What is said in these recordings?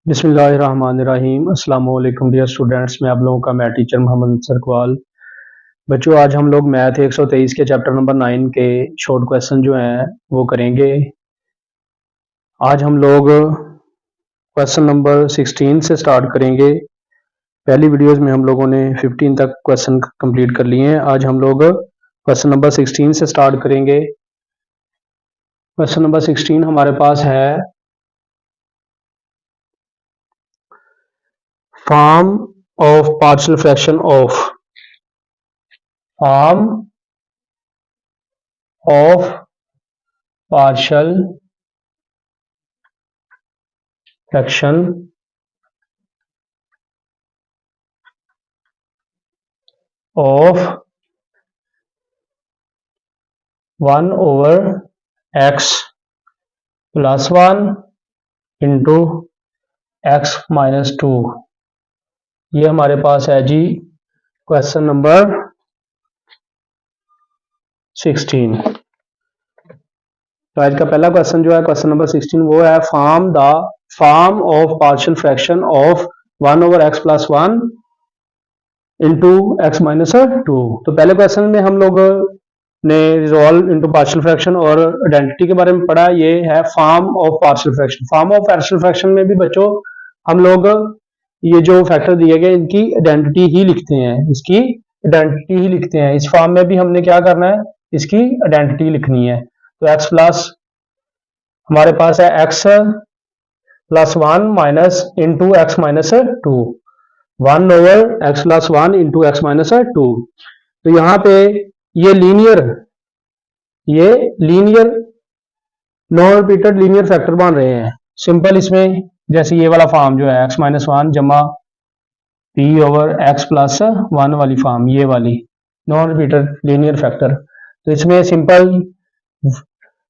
बिस्मिल्लाहिर्रहमानिर्रहीम। अस्सलाम वालेकुम डियर स्टूडेंट्स, मैं आप लोगों का मैथ टीचर मोहम्मद सरकवाल। बच्चों, आज हम लोग मैथ 123 के चैप्टर नंबर 9 के शॉर्ट क्वेश्चन जो हैं वो करेंगे। आज हम लोग क्वेश्चन नंबर 16 से स्टार्ट करेंगे। पहली वीडियोस में हम लोगों ने 15 तक क्वेश्चन कंप्लीट कर लिए हैं। आज हम लोग क्वेश्चन नंबर 16 से स्टार्ट करेंगे। क्वेश्चन नंबर 16 हमारे पास है form of partial fraction of form of partial fraction of 1 over x plus 1 into x minus 2। ये हमारे पास है जी क्वेश्चन नंबर 16। तो आज का पहला क्वेश्चन जो है क्वेश्चन नंबर 16 वो है form of partial fraction of 1 over x plus 1 into x minus 2। तो पहले क्वेश्चन में हम लोग ने रिजॉल्व इनटू पार्शियल फ्रैक्शन और आइडेंटिटी के बारे में पढ़ा। ये है form of partial fraction. Form of partial fraction में भी बच्चों हम लोग ये जो फैक्टर दिए गए इनकी आइडेंटिटी ही लिखते हैं, इसकी आइडेंटिटी ही लिखते हैं। इस फॉर्म में भी हमने क्या करना है, इसकी आइडेंटिटी लिखनी है। तो एक्स प्लस हमारे पास है x plus 1 minus into x minus 2, 1 over x plus 1 into x minus 2। तो यहाँ पे ये linear non repeated linear factor बन रहे हैं। सिंपल इसमें जैसे ये वाला फॉर्म जो है x माइनस 1 जमा p ओवर x प्लस 1 वाली फॉर्म, ये वाली नॉन रिपीटेड लीनियर फैक्टर। तो इसमें simple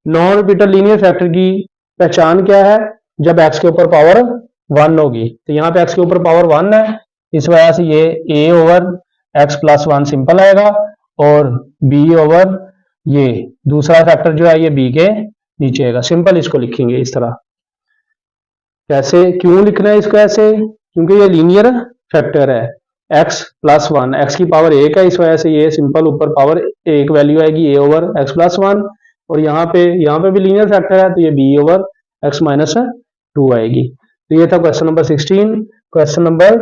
non repeated linear factor की पहचान क्या है, जब x के ऊपर पावर 1 होगी। तो यहाँ पे x के ऊपर पावर 1 है, इस वजह से ये a over x plus 1 simple आएगा और b ओवर ये दूसरा फैक्टर जो है ये b के नीचे आएगा। सिंपल इसको लिखेंगे इस तरह। कैसे, क्यों लिखना है इसको ऐसे, क्योंकि ये लीनियर फैक्टर है। x प्लस 1, x की पावर 1 है, इस वजह से ये सिंपल ऊपर पावर 1 वैल्यू आएगी a ओवर x प्लस 1, और यहाँ पे भी लीनियर फैक्टर है तो ये b ओवर x माइनस 2 आएगी। तो ये था क्वेश्चन नंबर 16। Question number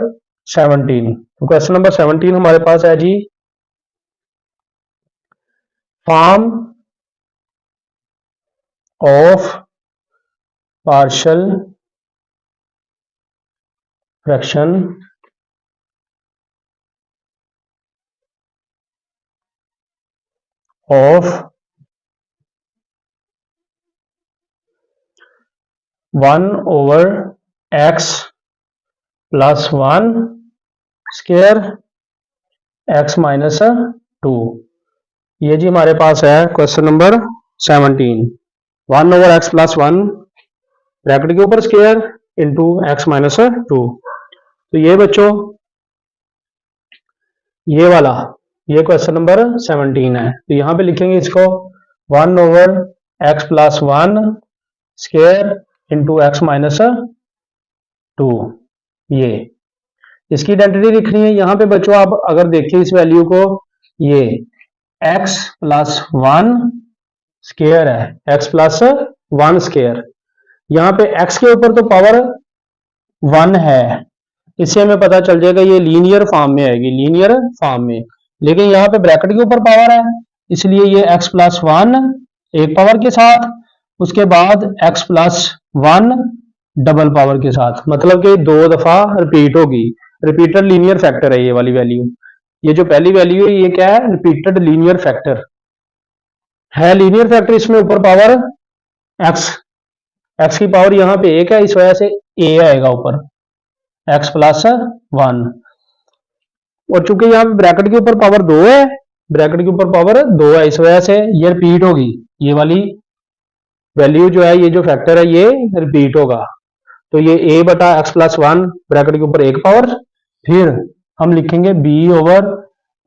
17। तो क्वेश्चन नंबर 17 हमारे पास है जी form of partial fraction of 1 over x plus 1 square x minus 2। ये जी हमारे पास है question number 17। 1 over x plus 1 bracket के ऊपर स्क्वायर इंटू एक्स माइनस 2। तो ये बच्चों ये वाला ये क्वेश्चन नंबर 17 है। तो यहां पे लिखेंगे इसको 1 over x plus 1 square into x minus 2। ये इसकी आइडेंटिटी लिखनी है। यहाँ पे बच्चों आप अगर देखिए इस वैल्यू को, ये x प्लस 1 स्क्वायर है, x प्लस 1 स्क्वायर। यहाँ पे x के ऊपर तो पावर 1 है, इससे हमें पता चल जाएगा ये लीनियर फॉर्म में आएगी, लीनियर फॉर्म में। लेकिन यहाँ पे ब्रैकेट के ऊपर पावर है, इसलिए ये x प्लस 1 एक पावर के साथ, उसके बाद x प्लस 1 डबल पावर के साथ, मतलब कि 2 दफा रिपीट होगी। रिपीटेड लीनियर फैक्टर है ये वाली वैल्यू। ये जो पहली वैल्यू है ये क्या है, रिपीटेड लीनियर फैक्टर है। लीनियर फैक्टर इसमें ऊपर पावर x की पावर यहाँ पे 1 है, इस वजह से a आएगा ऊपर x प्लस 1। और चूंकि यहाँ पे ब्रैकेट के ऊपर पावर 2 है, ब्रैकेट के ऊपर पावर 2 है, इस वजह से ये रिपीट होगी। ये वाली वैल्यू जो है, ये जो फैक्टर है ये रिपीट होगा। तो ये a बटा एक्स प्लस 1 ब्रैकेट के ऊपर 1 पावर, फिर हम लिखेंगे b ओवर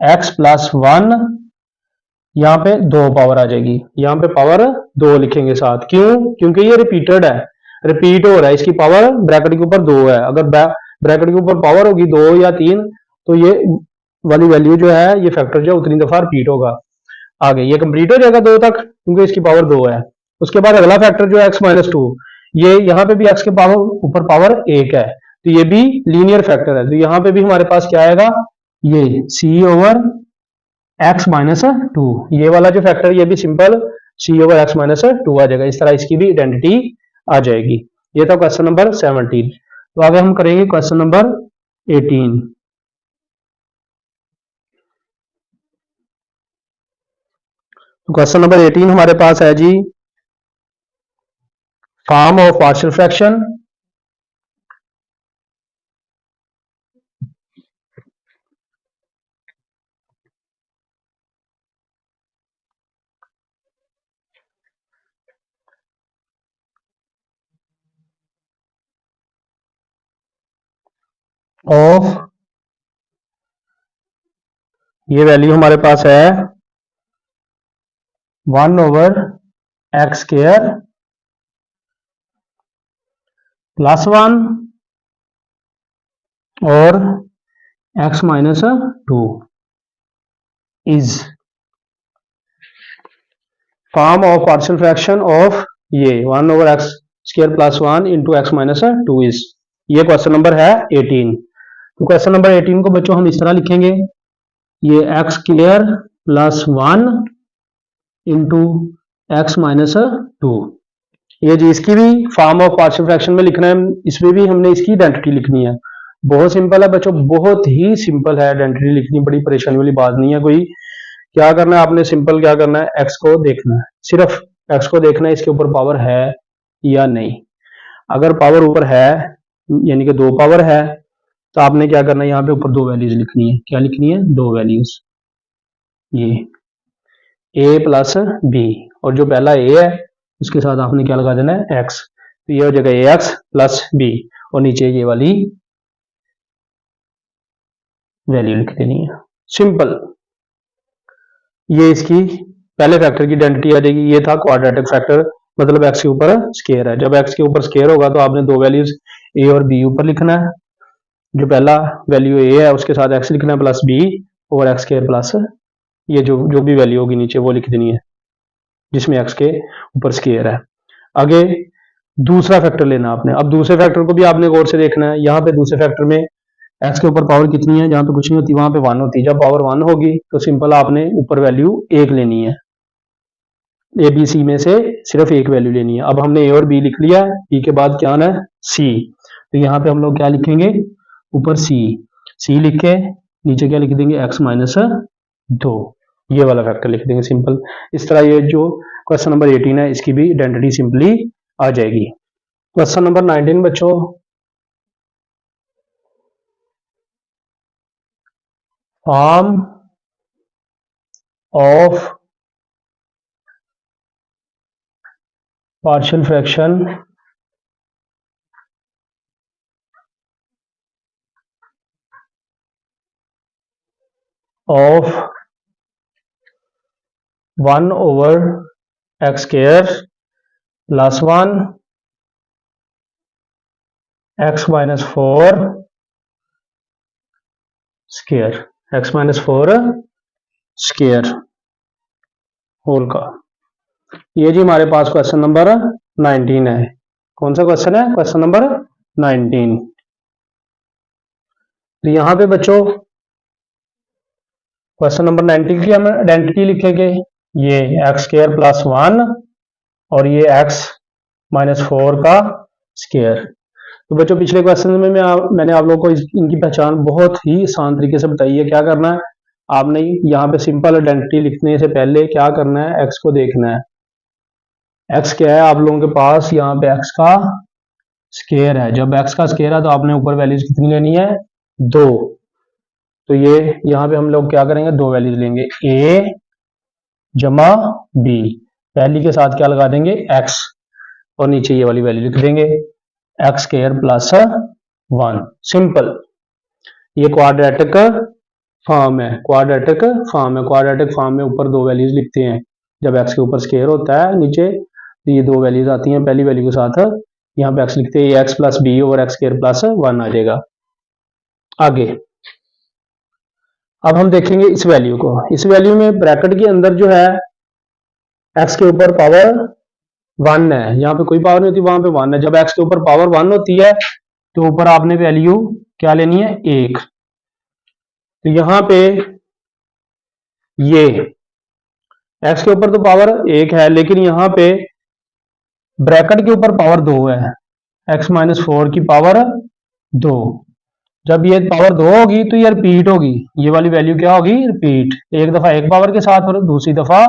एक्स प्लस 1, यहाँ पे 2 पावर आ जाएगी, यहाँ पे पावर 2 लिखेंगे साथ। क्यों, क्योंकि ये रिपीटेड है। रिपीट हो रहा है, इसकी पावर ब्रैकेट के ऊपर 2 है। अगर ब्रैकेट के ऊपर पावर होगी 2 या 3 तो ये वाली वैल्यू जो है, ये फैक्टर जो उतनी दफा रिपीट होगा। आगे ये कंप्लीट हो जाएगा 2 तक क्योंकि इसकी पावर 2 है। उसके बाद अगला फैक्टर जो है x-2, ये यहाँ पे भी x के पावर ऊपर पावर 1 है तो ये भी लीनियर फैक्टर है। तो यहाँ पे भी हमारे पास क्या आएगा, ये c/x-2, ये वाला जो फैक्टर ये भी सिंपल c/x-2 आ जाएगा। इस तरह इसकी भी आइडेंटिटी आ जाएगी। ये था क्वेश्चन नंबर 17। तो आगे हम करेंगे क्वेश्चन नंबर 18। तो क्वेश्चन नंबर 18 हमारे पास है जी, form of partial fraction of, ये वैल्यू हमारे पास है 1/x² +1 और x-2 is form of partial fraction of ये 1/x² +1 इंटू x-2 इज, ये क्वेश्चन नंबर है 18। तो क्वेश्चन नंबर 18 को बच्चों हम इस तरह लिखेंगे, ये x² +1 इंटू x-2, ये जी इसकी भी फॉर्म ऑफ पार्शियल फ्रैक्शन में लिखना है। इसमें भी हमने इसकी आइडेंटिटी लिखनी है। बहुत सिंपल है बच्चों, बहुत ही सिंपल है, आइडेंटिटी लिखनी बड़ी परेशानी वाली बात नहीं है कोई। क्या करना है आपने, सिंपल क्या करना है, एक्स को देखना है, सिर्फ एक्स को देखना है इसके ऊपर पावर है या नहीं। अगर पावर ऊपर है यानी कि 2 पावर है तो आपने क्या करना है, यहाँ पे ऊपर 2 वैल्यूज लिखनी है। क्या लिखनी है, 2 वैल्यूज, ये a प्लस बी, और जो पहला a है उसके साथ आपने क्या लगा देना है, x। तो ये हो जाएगा ax प्लस बी और नीचे ये वाली वैल्यू लिख देनी है, सिंपल। ये इसकी पहले फैक्टर की आइडेंटिटी आ जाएगी। ये था क्वाड्रेटिक फैक्टर, मतलब x के ऊपर स्केयर है। जब x के ऊपर स्केयर होगा तो आपने 2 वैल्यूज a और b ऊपर लिखना है। जो पहला वैल्यू a है उसके साथ x लिखना है प्लस b और x स्केयर प्लस ये जो भी वैल्यू होगी नीचे वो लिख देनी है जिसमें x के ऊपर स्केयर है। आगे दूसरा फैक्टर लेना आपने। अब दूसरे फैक्टर को भी आपने गौर से देखना है। यहाँ पे दूसरे फैक्टर में x के ऊपर पावर कितनी है, जहां पे कुछ नहीं होती वहां पे 1 होती है। जब पावर 1 होगी तो सिंपल आपने ऊपर वैल्यू 1 लेनी है। ए बी सी में से सिर्फ एक वैल्यू लेनी है। अब हमने ए और बी लिख लिया है, बी के बाद क्या आना है, सी। तो यहाँ पे हम लोग क्या लिखेंगे, ऊपर सी लिख के नीचे क्या लिख देंगे, x-2, ये वाला फैक्टर लिख देंगे, सिंपल। इस तरह ये जो क्वेश्चन नंबर 18 है इसकी भी आइडेंटिटी सिंपली आ जाएगी। क्वेश्चन नंबर 19 बच्चों, form of partial fraction of 1/x² +1 x-4 square, x-4 square whole का। ये जी हमारे पास क्वेश्चन नंबर 19 है। कौन सा क्वेश्चन है, क्वेश्चन नंबर 19। तो यहां पे बच्चों क्वेश्चन नंबर 19 की हम आइडेंटिटी लिखेंगे, ये x² +1 और ये x-4 का स्केयर। तो बच्चों पिछले क्वेश्चन में मैंने आप लोगों को इनकी पहचान बहुत ही आसान तरीके से बताई है। क्या करना है आपने, यहाँ पे सिंपल आइडेंटिटी लिखने से पहले क्या करना है, x को देखना है। x क्या है आप लोगों के पास, यहाँ पे x का स्केयर है। जब x का स्केयर है तो आपने ऊपर वैल्यूज कितनी लेनी है, 2। तो ये यहाँ पे हम लोग क्या करेंगे, 2 वैल्यूज लेंगे, a जमा b, पहली के साथ क्या लगा देंगे, x, और नीचे ये वाली वैल्यू लिख देंगे, x² +1, सिंपल। ये क्वाड्रेटिक फॉर्म है, क्वाड्रेटिक फॉर्म में ऊपर 2 वैल्यूज लिखते हैं। जब x के ऊपर स्केयर होता है नीचे तो ये 2 वैल्यूज आती हैं, पहली वैल्यू के साथ यहाँ पे x लिखते हैं, x plus B over x square plus 1 आ जाएगा। आगे अब हम देखेंगे इस वैल्यू को। इस वैल्यू में ब्रैकेट के अंदर जो है x के ऊपर पावर 1 है, यहाँ पे कोई पावर नहीं होती, वहां पे 1 है। जब x के ऊपर पावर 1 होती है तो ऊपर आपने वैल्यू क्या लेनी है, 1। तो यहाँ पे ये x के ऊपर तो पावर 1 है, लेकिन यहाँ पे ब्रैकेट के ऊपर पावर 2 है, x माइनस 4 की पावर 2। जब ये पावर 2 होगी तो ये रिपीट होगी, ये वाली वैल्यू क्या होगी, रिपीट। एक दफा एक पावर के साथ और दूसरी दफा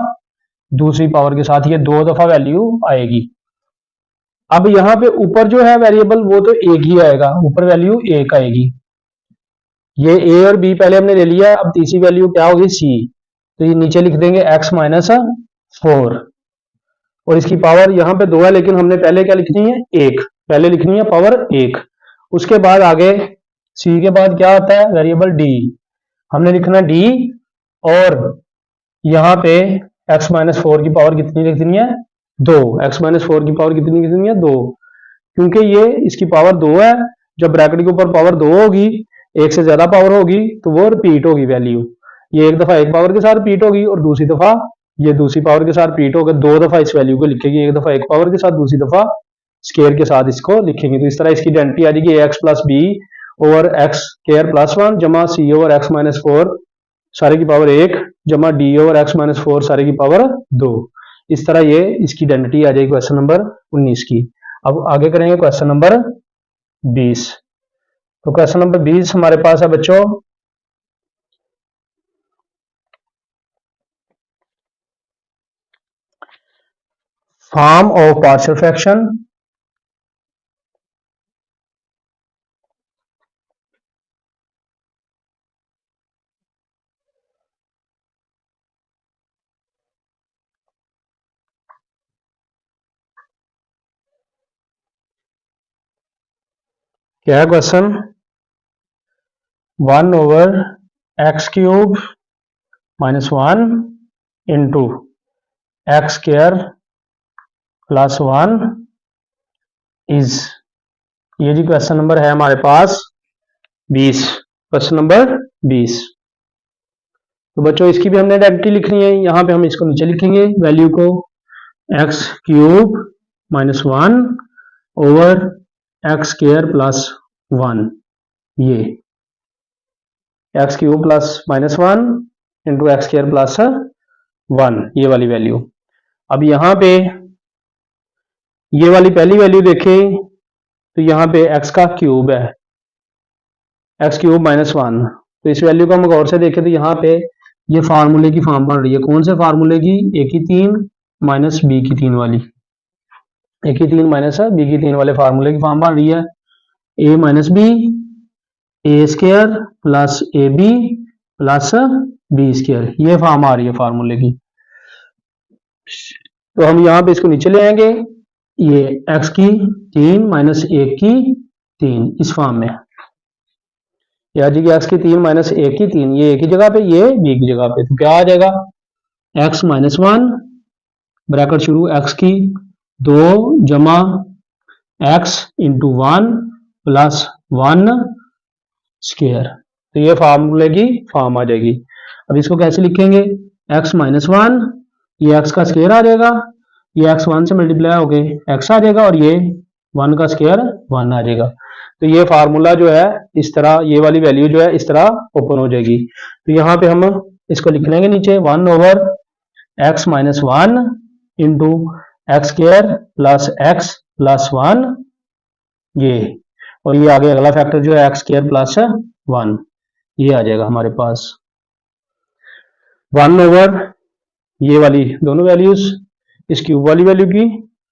दूसरी पावर के साथ, ये 2 दफा वैल्यू आएगी। अब यहाँ पे ऊपर जो है वेरिएबल वो तो एक ही आएगा, ऊपर वैल्यू 1 आएगी। ये a और b पहले हमने ले लिया, अब तीसरी वैल्यू क्या होगी, c। तो ये नीचे लिख देंगे x माइनस 4 और इसकी पावर यहाँ पे 2 है, लेकिन हमने पहले क्या लिखनी है, 1। पहले लिखनी है पावर 1। उसके बाद आगे c के बाद क्या आता है, वेरिएबल d। हमने लिखना d और यहाँ पे x माइनस 4 की पावर कितनी लिखनी है, 2। x माइनस 4 की पावर कितनी लिखनी है, 2। क्योंकि ये इसकी पावर 2 है, जब ब्रैकेट के ऊपर पावर 2 होगी, एक से ज्यादा पावर होगी तो वो रिपीट होगी वैल्यू। ये एक दफा एक पावर के साथ रिपीट होगी और दूसरी दफा ये दूसरी पावर के साथ रिपीट होगा। 2 दफा इस वैल्यू को लिखेंगे, एक दफा एक पावर के साथ, दूसरी दफा स्क्वायर के साथ इसको लिखेंगे। तो इस तरह इसकी आइडेंटिटी आ जाएगी, x plus B over x square plus 1 जमा सी ओवर एक्स माइनस 4 सारे की पावर 1 जमा डी ओवर एक्स माइनस 4 सारे की पावर 2। इस तरह ये इसकी आइडेंटिटी आ जाएगी क्वेश्चन नंबर 19 की। अब आगे करेंगे क्वेश्चन नंबर 20। तो क्वेश्चन नंबर 20 हमारे पास है बच्चों, फॉर्म ऑफ पार्शियल फ्रैक्शन। क्या है question, 1 over x cube minus 1 into x square plus 1 is, ये जी क्वेश्चन नंबर है हमारे पास 20। Question number 20। तो बच्चों इसकी भी हमने आइडेंटिटी लिखनी है, यहां पे हम इसको नीचे लिखेंगे वैल्यू को, x cube minus 1 over x square plus 1, ये x cube plus minus 1 into x square plus 1, ये वाली वैल्यू। अब यहां पे ये वाली पहली वैल्यू देखें तो यहाँ पे x का क्यूब है, एक्स क्यूब माइनस 1। तो इस वैल्यू को हम गौर से देखें तो यहाँ पे ये फार्मूले की फॉर्म बन रही है। कौन से फार्मूले की, a की 3 माइनस b की 3 वाली, a की 3 माइनस b की 3 वाले फार्मूले की फॉर्म बन रही है। a minus B A square plus A B plus B square, ये फॉर्म आ रही है फार्मूले की। तो हम यहाँ पे इसको नीचे ले आएंगे, ये x की 3 माइनस 1 की 3 इस फॉर्म में, या जी एक्स की 3 माइनस 1 की 3, ये a की जगह पे, ये b की जगह पे। तो क्या आ जाएगा, x माइनस 1 ब्रैकेट शुरू x की 2 जमा x इंटू 1 प्लस 1 स्क्वायर। तो ये फार्मूले की फॉर्म आ जाएगी। अब इसको कैसे लिखेंगे, x माइनस 1, ये x का स्क्वायर आ जाएगा, ये x 1 से मल्टीप्लाई हो गए x आ जाएगा और ये 1 का स्क्वायर 1 आ जाएगा। तो ये फार्मूला जो है इस तरह, ये वाली वैल्यू जो है इस तरह ओपन हो जाएगी। तो यहाँ पे हम इसको लिख लेंगे नीचे 1 over x minus 1 into x square plus x plus 1, ये, और ये आगे अगला फैक्टर जो है एक्स स्क्वायर प्लस 1, ये आ जाएगा हमारे पास 1 ओवर ये वाली दोनों वैल्यूज इस क्यूब वाली वैल्यू की,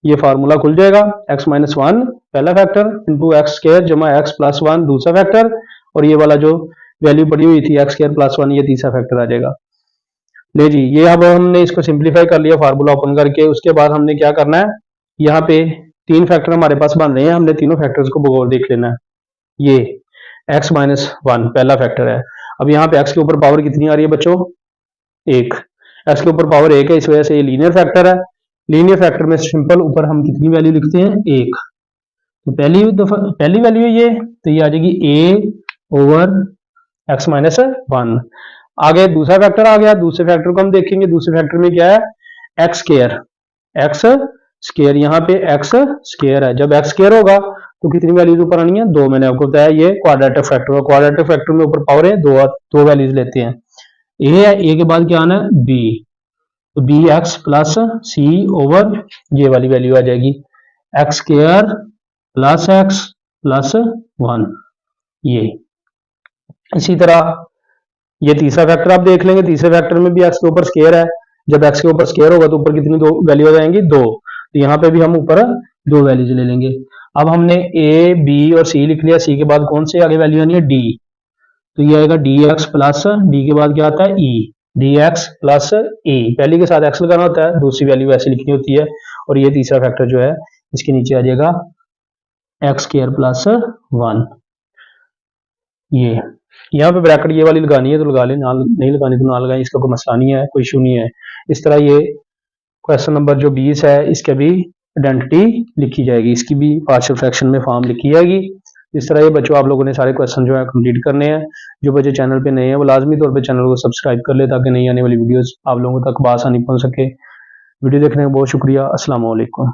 ये फार्मूला खुल जाएगा, x माइनस 1 पहला फैक्टर इंटू एक्स स्क्वायर जमा x प्लस 1 दूसरा फैक्टर, और ये वाला जो वैल्यू पड़ी हुई थी x स्क्वायर प्लस 1, ये तीसरा फैक्टर आ जाएगा। ले जी, ये अब हमने इसको सिंप्लीफाई कर लिया फार्मूला ओपन करके। उसके बाद हमने क्या करना है, यहाँ पे 3 फैक्टर हमारे पास बन रहे हैं, हमने तीनों फैक्टर्स को बगौर देख लेना है। ये x माइनस 1 पहला फैक्टर है। अब यहाँ पे x के ऊपर पावर कितनी आ रही है बच्चों, 1। x के ऊपर पावर 1 है, इस वजह से ये लीनियर फैक्टर है। लीनियर फैक्टर में सिंपल ऊपर हम कितनी वैल्यू लिखते हैं, 1। तो पहली वैल्यू ये, तो ये आ जाएगी a ओवर x माइनस 1। आगे दूसरा फैक्टर आ गया, दूसरे फैक्टर को हम देखेंगे। दूसरे फैक्टर में क्या है, एक्स स्केयर, एक्स स्केयर, यहाँ पे एक्स स्केयर है। जब एक्स स्केयर होगा तो कितनी वैल्यूज ऊपर आनी है, 2। मैंने आपको बताया ये क्वाड्रेटिक फैक्टर है, क्वाड्रेटिक फैक्टर में ऊपर पावर है 2, दो वैल्यूज लेते हैं। ए है, ए के बाद क्या आना है बी, तो बी एक्स प्लस सी ओवर ये वाली वैल्यू आ जाएगी x square plus x plus 1। ये इसी तरह ये तीसरा फैक्टर आप देख लेंगे, तीसरे फैक्टर में भी एक्स के ऊपर स्केयर है। जब एक्स के ऊपर स्केयर होगा तो ऊपर कितनी दो वैल्यू आ जाएंगी, 2। तो यहाँ पे भी हम ऊपर 2 वैल्यूज ले लेंगे। अब हमने ए बी और सी लिख लिया, सी के बाद कौन से आगे वैल्यू आनी है, डी। तो ये आएगा डी एक्स प्लस डी के बाद क्या आता है ई, डी एक्स प्लस ई। पहली के साथ एक्स लगाना होता है, दूसरी वैल्यू ऐसे लिखनी होती है। और ये तीसरा फैक्टर जो है इसके नीचे आ जाएगा एक्स स्केयर प्लस 1। ये यहाँ पे ब्रैकेट ये वाली लगानी है तो लगा लें, ना नहीं लगानी तो ना लगाएं, इसका कोई मसला नहीं है, कोई इशू नहीं है। इस तरह ये क्वेश्चन नंबर जो 20 है इसके भी आइडेंटिटी लिखी जाएगी, इसकी भी पार्शियल फ्रैक्शन में फॉर्म लिखी जाएगी। इस तरह ये बच्चों आप लोगों ने सारे क्वेश्चन जो है कंप्लीट करने हैं। जो बच्चे चैनल पे नए हैं वो लाजमी तौर पे चैनल को सब्सक्राइब कर ले ताकि नई आने वाली वीडियोस आप लोगों तक बआसानी पहुंच सके। वीडियो देखने का बहुत शुक्रिया। अस्सलाम वालेकुम।